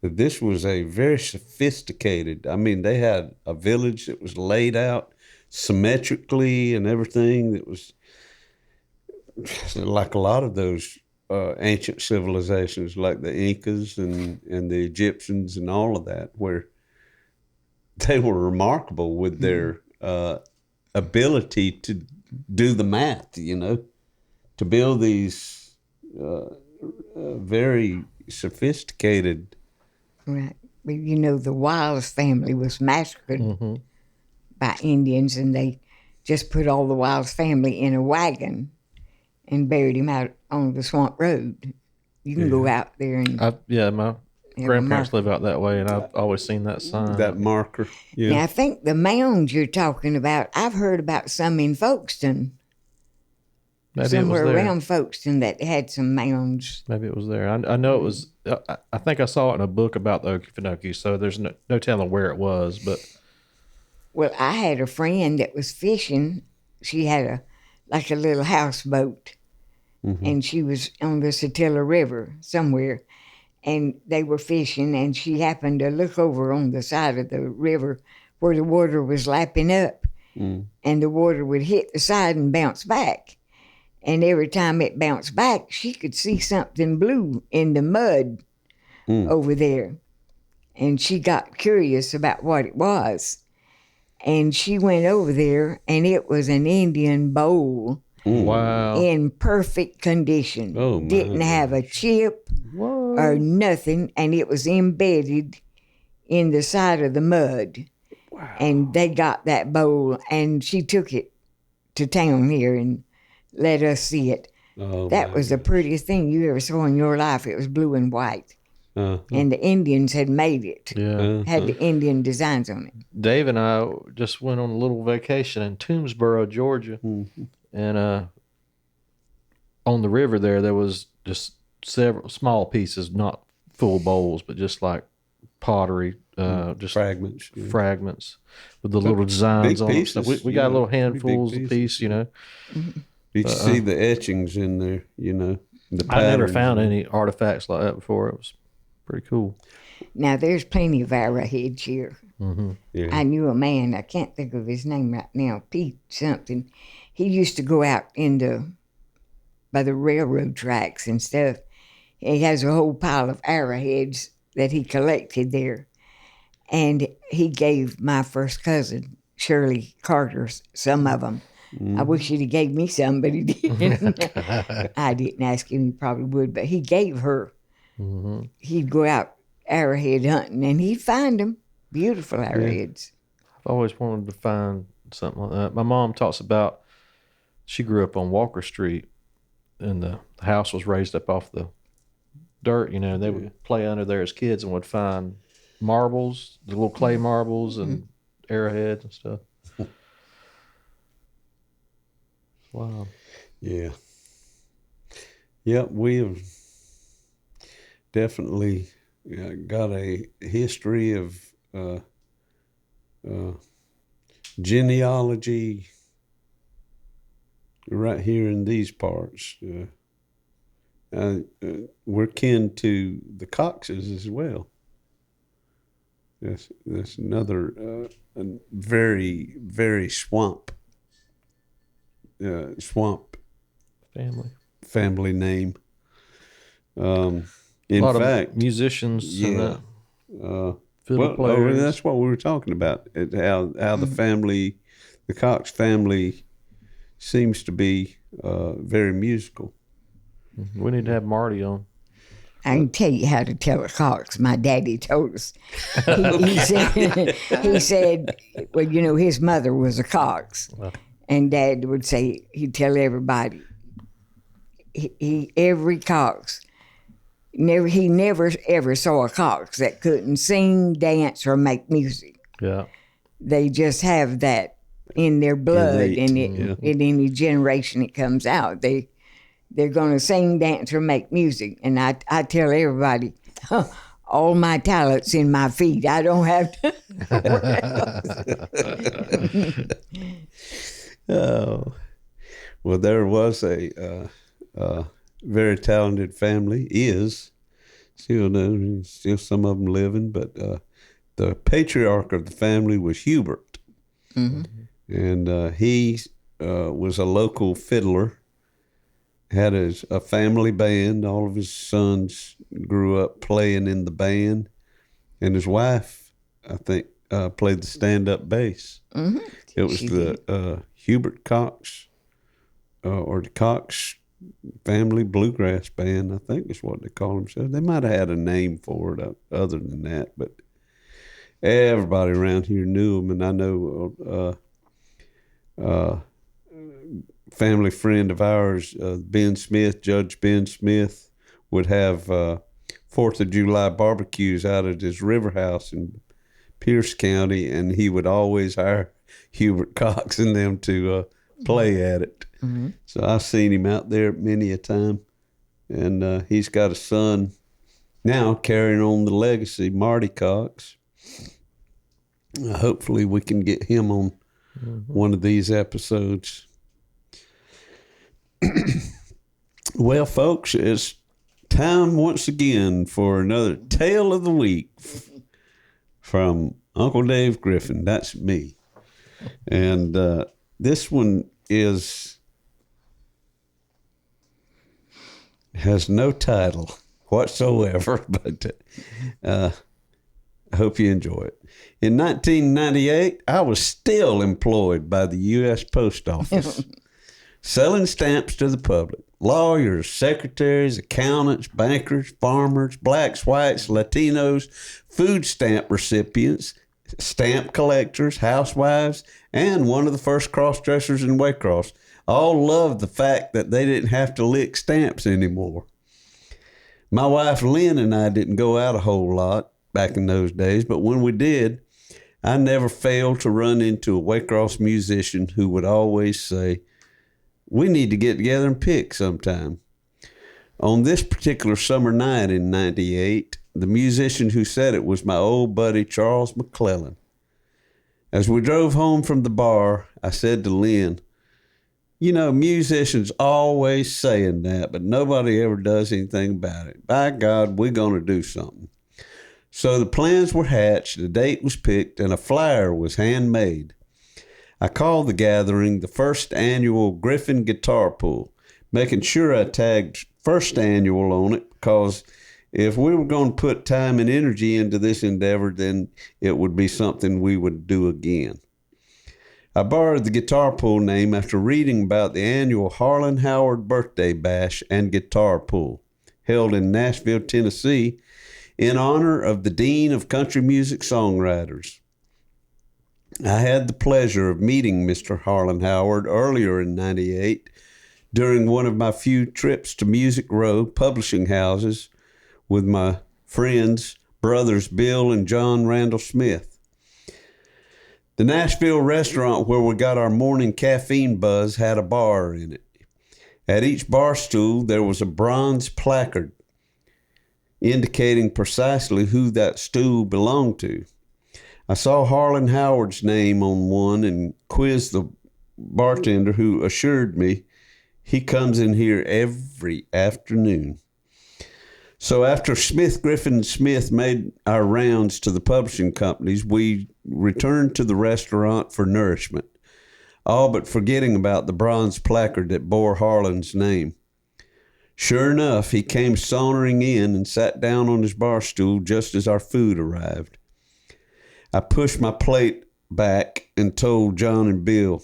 This was a very sophisticated. I mean, they had a village that was laid out symmetrically and everything. That was like a lot of those ancient civilizations, like the Incas and the Egyptians and all of that, where they were remarkable with their ability to do the math, you know, to build these very sophisticated. Right. But you know, the Wiles family was massacred by Indians, and they just put all the Wiles family in a wagon and buried him out on the swamp road. You can go out there and My grandparents live out that way, and I've always seen that sign. That marker. Yeah. Now, I think the mounds you're talking about, I've heard about some in Folkestone. Maybe Somewhere it was there. around Folkestone that had some mounds. Maybe it was there. I know it was. I think I saw it in a book about the Okefenokee, so there's no telling where it was. But Well, I had a friend that was fishing. She had a little houseboat, and she was on the Satilla River somewhere, and they were fishing, and she happened to look over on the side of the river where the water was lapping up, and the water would hit the side and bounce back. And every time it bounced back, she could see something blue in the mud over there. And she got curious about what it was. And she went over there, and it was an Indian bowl Wow. in perfect condition. Oh, my Didn't have a chip or nothing, and it was embedded in the side of the mud. Wow. And they got that bowl, and she took it to town here and let us see it. Oh, that was the prettiest thing you ever saw in your life. It was blue and white. And the Indians had made it. Yeah. Had the Indian designs on it. Dave and I just went on a little vacation in Toomsboro, Georgia. Mm-hmm. And on the river there was just several small pieces, not full bowls, but just like pottery, just fragments with the little designs on pieces, them. So we got a little handfuls big a piece, Did you see the etchings in there, the I never patterns? found any artifacts like that before. It was pretty cool. Now, there's plenty of arrowheads here. Mm-hmm. Yeah. I knew a man, I can't think of his name right now, Pete something. He used to go out by the railroad tracks and stuff. He has a whole pile of arrowheads that he collected there. And he gave my first cousin, Shirley Carter, some of them. I wish he'd have gave me some, but he didn't. I didn't ask him, he probably would, but he gave her. Mm-hmm. He'd go out arrowhead hunting, and he'd find them. Beautiful arrowheads. I've always wanted to find something like that. My mom talks about, she grew up on Walker Street, and the house was raised up off the dirt, and they would play under there as kids and would find marbles, the little clay marbles and arrowheads and stuff. Wow. Yeah. Yep, we have definitely got a history of genealogy right here in these parts. We're kin to the Coxes as well. That's another very, very swamp family name. In fact, of musicians, and fiddle well, players. that's what we were talking about. How the Cox family seems to be very musical. We need to have Marty on. I can tell you how to tell a Cox. My daddy told us. He said, well, his mother was a Cox. And Dad would say, he'd tell everybody, every Cox, he never ever saw a Cox that couldn't sing, dance, or make music. Yeah. They just have that in their blood, and in any generation it comes out. They're going to sing, dance, or make music. And I tell everybody, all my talent's in my feet. I don't have to. Oh, well, there was a very talented family, still some of them living, but the patriarch of the family was Hubert. Mm-hmm. And he was a local fiddler, had a family band. All of his sons grew up playing in the band, and his wife, I think, played the stand-up bass. Mm-hmm. It was the Hubert Cox, or the Cox Family Bluegrass Band, I think is what they call themselves. They might have had a name for it other than that, but everybody around here knew them. And I know family friend of ours, Ben Smith, Judge Ben Smith, would have 4th of July barbecues out at his river house in Pierce County, and he would always hire Hubert Cox and them to play at it. Mm-hmm. So I've seen him out there many a time, and he's got a son now carrying on the legacy, Marty Cox. Hopefully we can get him on one of these episodes. Well, folks, it's time once again for another Tale of the Week from Uncle Dave Griffin. That's me. And this one has no title whatsoever, but I hope you enjoy it. In 1998, I was still employed by the U.S. Post Office. selling stamps to the public. Lawyers, secretaries, accountants, bankers, farmers, blacks, whites, Latinos, food stamp recipients, stamp collectors, housewives, and one of the first cross-dressers in Waycross all loved the fact that they didn't have to lick stamps anymore. My wife Lynn and I didn't go out a whole lot back in those days, but when we did, I never failed to run into a Waycross musician who would always say, "We need to get together and pick sometime." On this particular summer night in '98, the musician who said it was my old buddy Charles McClellan. As we drove home from the bar, I said to Lynn, "You know, musicians always saying that, but nobody ever does anything about it. By God, we're going to do something." So the plans were hatched, the date was picked, and a flyer was handmade. I called the gathering the first annual Griffin guitar pull, making sure I tagged first annual on it, because if we were going to put time and energy into this endeavor, then it would be something we would do again. I borrowed the guitar pull name after reading about the annual Harlan Howard birthday bash and guitar pull held in Nashville, Tennessee, in honor of the Dean of Country Music Songwriters. I had the pleasure of meeting Mr. Harlan Howard earlier in '98 during one of my few trips to Music Row publishing houses with my friends, brothers Bill and John Randall Smith. The Nashville restaurant where we got our morning caffeine buzz had a bar in it. At each bar stool, there was a bronze placard indicating precisely who that stool belonged to. I saw Harlan Howard's name on one and quizzed the bartender, who assured me he comes in here every afternoon. So after Smith, Griffin, and Smith made our rounds to the publishing companies, we returned to the restaurant for nourishment, all but forgetting about the bronze placard that bore Harlan's name. Sure enough, he came sauntering in and sat down on his bar stool just as our food arrived. I pushed my plate back and told John and Bill,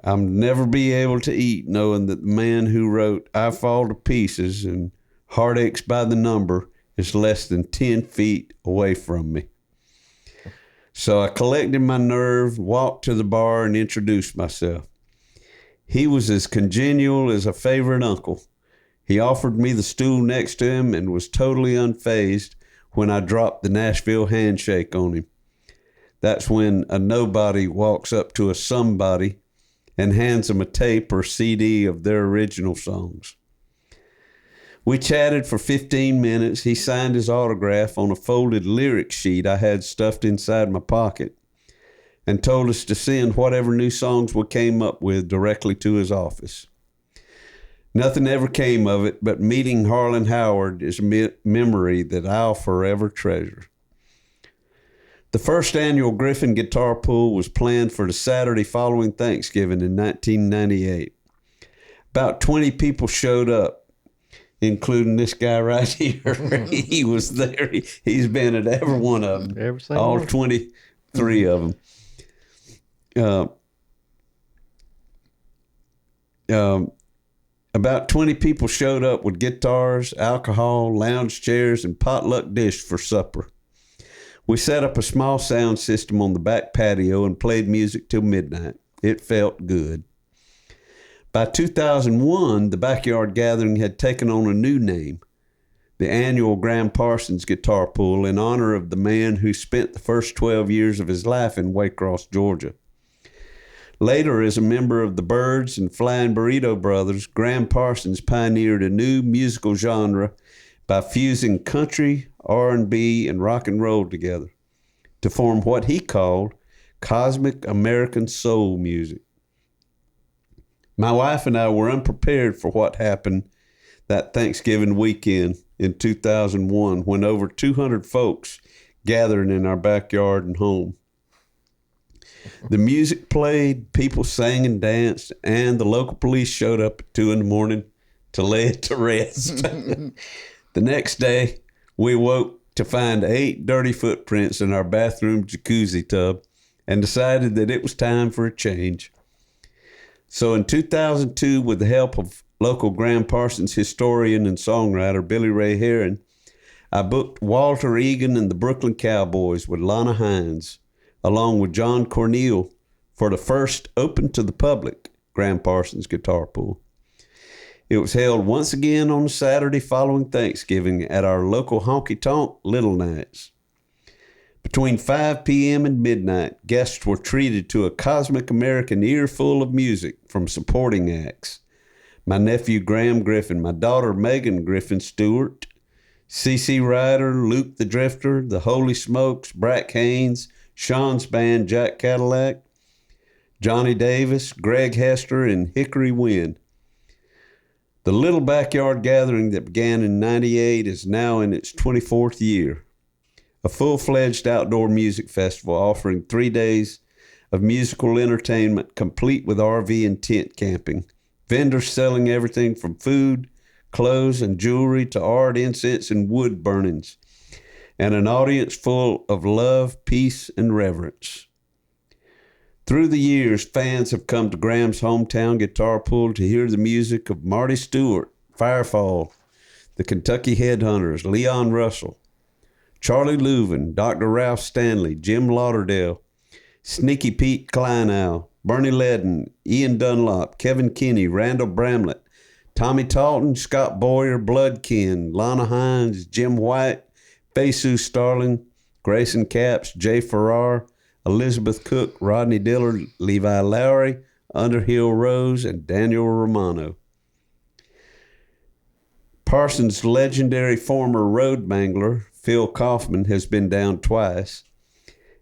"I'll never be able to eat knowing that the man who wrote 'I Fall to Pieces' and 'Heartaches by the Number' is less than 10 feet away from me." So I collected my nerve, walked to the bar, and introduced myself. He was as congenial as a favorite uncle. He offered me the stool next to him and was totally unfazed when I dropped the Nashville handshake on him. That's when a nobody walks up to a somebody and hands them a tape or CD of their original songs. We chatted for 15 minutes. He signed his autograph on a folded lyric sheet I had stuffed inside my pocket and told us to send whatever new songs we came up with directly to his office. Nothing ever came of it, but meeting Harlan Howard is a memory that I'll forever treasure. The first annual Griffin guitar pull was planned for the Saturday following Thanksgiving in 1998. About 20 people showed up, including this guy right here. He was there. He's been at every one of them. All 23 of them. About 20 people showed up with guitars, alcohol, lounge chairs, and potluck dish for supper. We set up a small sound system on the back patio and played music till midnight. It felt good. By 2001, the backyard gathering had taken on a new name, the annual Graham Parsons Guitar Pull, in honor of the man who spent the first 12 years of his life in Waycross, Georgia. Later, as a member of the Byrds and Flying Burrito Brothers, Graham Parsons pioneered a new musical genre by fusing country, R&B, and rock and roll together to form what he called cosmic American soul music. My wife and I were unprepared for what happened that Thanksgiving weekend in 2001 when over 200 folks gathered in our backyard and home. The music played, people sang and danced, and the local police showed up at 2 a.m. to lay it to rest. The next day, we woke to find 8 dirty footprints in our bathroom jacuzzi tub and decided that it was time for a change. So in 2002, with the help of local Graham Parsons historian and songwriter Billy Ray Herron, I booked Walter Egan and the Brooklyn Cowboys with Lana Hines, along with John Cornell, for the first open to the public Graham Parsons guitar pool. It was held once again on the Saturday following Thanksgiving at our local honky-tonk Little Nights. Between 5 p.m. and midnight, guests were treated to a cosmic American earful of music from supporting acts. My nephew Graham Griffin, my daughter Megan Griffin Stewart, C.C. Ryder, Luke the Drifter, the Holy Smokes, Brack Haynes, Sean's band Jack Cadillac, Johnny Davis, Greg Hester, and Hickory Wind. The little backyard gathering that began in '98 is now in its 24th year. A full-fledged outdoor music festival offering 3 days of musical entertainment complete with RV and tent camping. Vendors selling everything from food, clothes, and jewelry to art, incense, and wood burnings. And an audience full of love, peace, and reverence. Through the years, fans have come to Graham's hometown guitar pool to hear the music of Marty Stewart, Firefall, the Kentucky Headhunters, Leon Russell, Charlie Louvin, Dr. Ralph Stanley, Jim Lauderdale, Sneaky Pete Kleinow, Bernie Ledden, Ian Dunlop, Kevin Kinney, Randall Bramlett, Tommy Talton, Scott Boyer, Bloodkin, Lana Hines, Jim White, Jesus Starling, Grayson Capps, Jay Farrar, Elizabeth Cook, Rodney Dillard, Levi Lowry, Underhill Rose, and Daniel Romano. Parsons' legendary former road mangler, Phil Kaufman, has been down twice.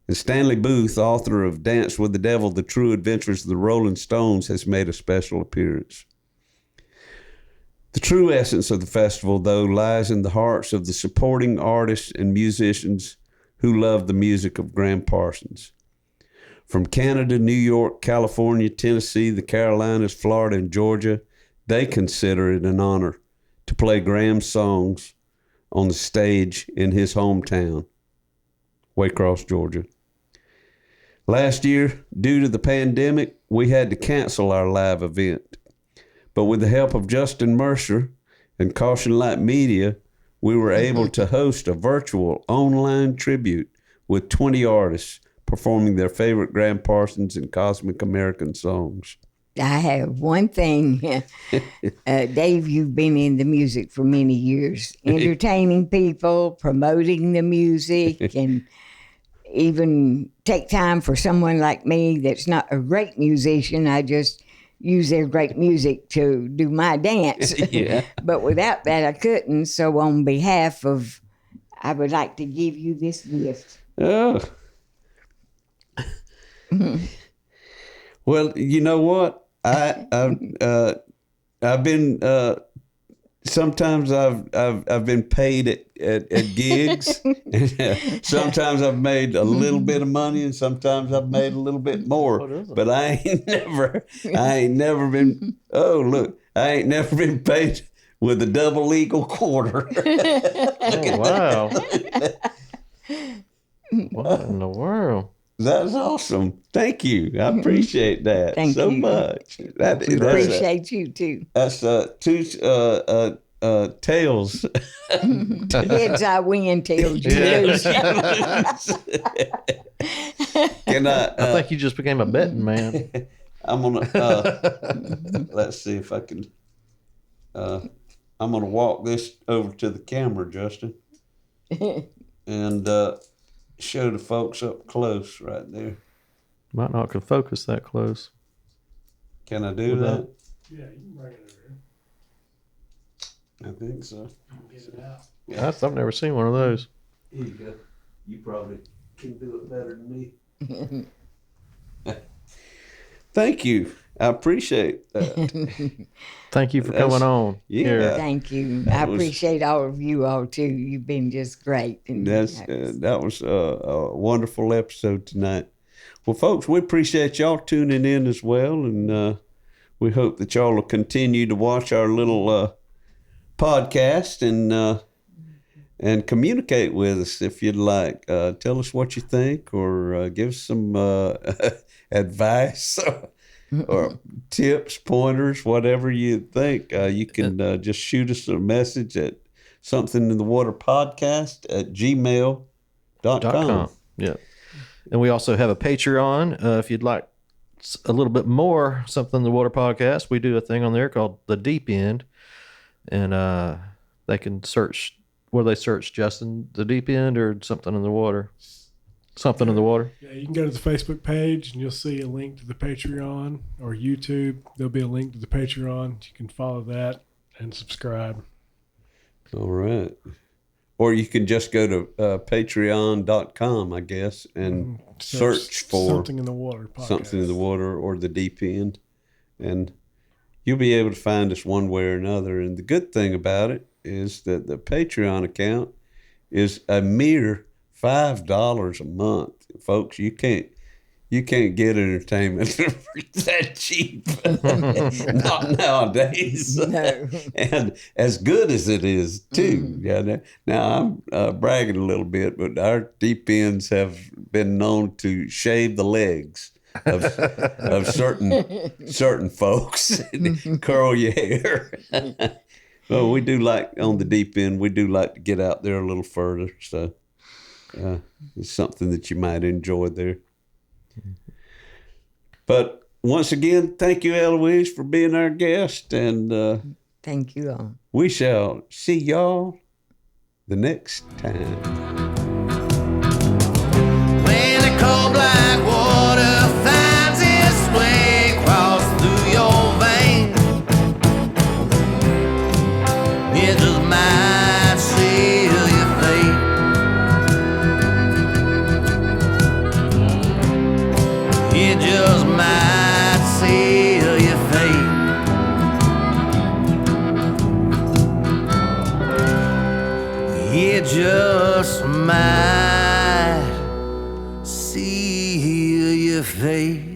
And Stanley Booth, author of Dance with the Devil, The True Adventures of the Rolling Stones, has made a special appearance. The true essence of the festival, though, lies in the hearts of the supporting artists and musicians who love the music of Graham Parsons. From Canada, New York, California, Tennessee, the Carolinas, Florida, and Georgia, they consider it an honor to play Graham's songs on the stage in his hometown, Waycross, Georgia. Last year, due to the pandemic, we had to cancel our live event. But with the help of Justin Mercer and Caution Light Media, we were able to host a virtual online tribute with 20 artists performing their favorite Graham Parsons and Cosmic American songs. I have one thing. Dave, you've been in the music for many years, entertaining people, promoting the music, and even take time for someone like me that's not a great musician. I just use their great music to do my dance. Yeah. But without that, I couldn't. So on behalf of, I would like to give you this gift. Oh. Well, you know what? I've been sometimes I've been paid at gigs. Sometimes I've made a little bit of money, and sometimes I've made a little bit more. But I ain't never been. Oh, look, I ain't never been paid with a double eagle quarter. Oh, wow. What in the world? That's awesome. Thank you. I appreciate that so much. We appreciate you too. That's two tails. Heads I win, tails you lose. Can I think you just became a betting man. I'm gonna let's see if I can. I'm gonna walk this over to the camera, Justin, and show the folks up close right there. Might not can focus that close. Can I do that? Yeah, you can bring it over here. I think so. Get it out. Yeah. I've never seen one of those. Here you go. You probably can do it better than me. Thank you. I appreciate that. Thank you for coming on. Yeah. Here. Thank you. I appreciate all of you all too. You've been just great. And That was a wonderful episode tonight. Well, folks, we appreciate y'all tuning in as well, and we hope that y'all will continue to watch our little podcast and communicate with us if you'd like. Tell us what you think, or give us some advice. or tips, pointers, whatever you think, you can just shoot us a message at somethinginthewaterpodcast@gmail.com. Yeah. And we also have a Patreon. If you'd like a little bit more Something in the Water podcast, we do a thing on there called The Deep End. And they can search, what do they search, Justin? The Deep End or Something in the Water? Something in the Water? Yeah, you can go to the Facebook page and you'll see a link to the Patreon, or YouTube. There'll be a link to the Patreon. You can follow that and subscribe. All right. Or you can just go to patreon.com, I guess, and search for Something in the Water podcast. Something in the Water or The Deep End. And you'll be able to find us one way or another. And the good thing about it is that the Patreon account is a mere $5 a month. Folks, you can't get entertainment for that cheap. Not nowadays. No. And as good as it is too. Yeah. Now I'm bragging a little bit, but our deep ends have been known to shave the legs of certain folks, curl your hair. Well, we do like on the deep end. We do like to get out there a little further. So it's something that you might enjoy there. But once again, thank you, Eloise, for being our guest, and Thank you all. we shall see y'all the next time. When the cold black water finds its way across through your veins, it just might seal your fate. It just might seal your fate. It just might seal your fate.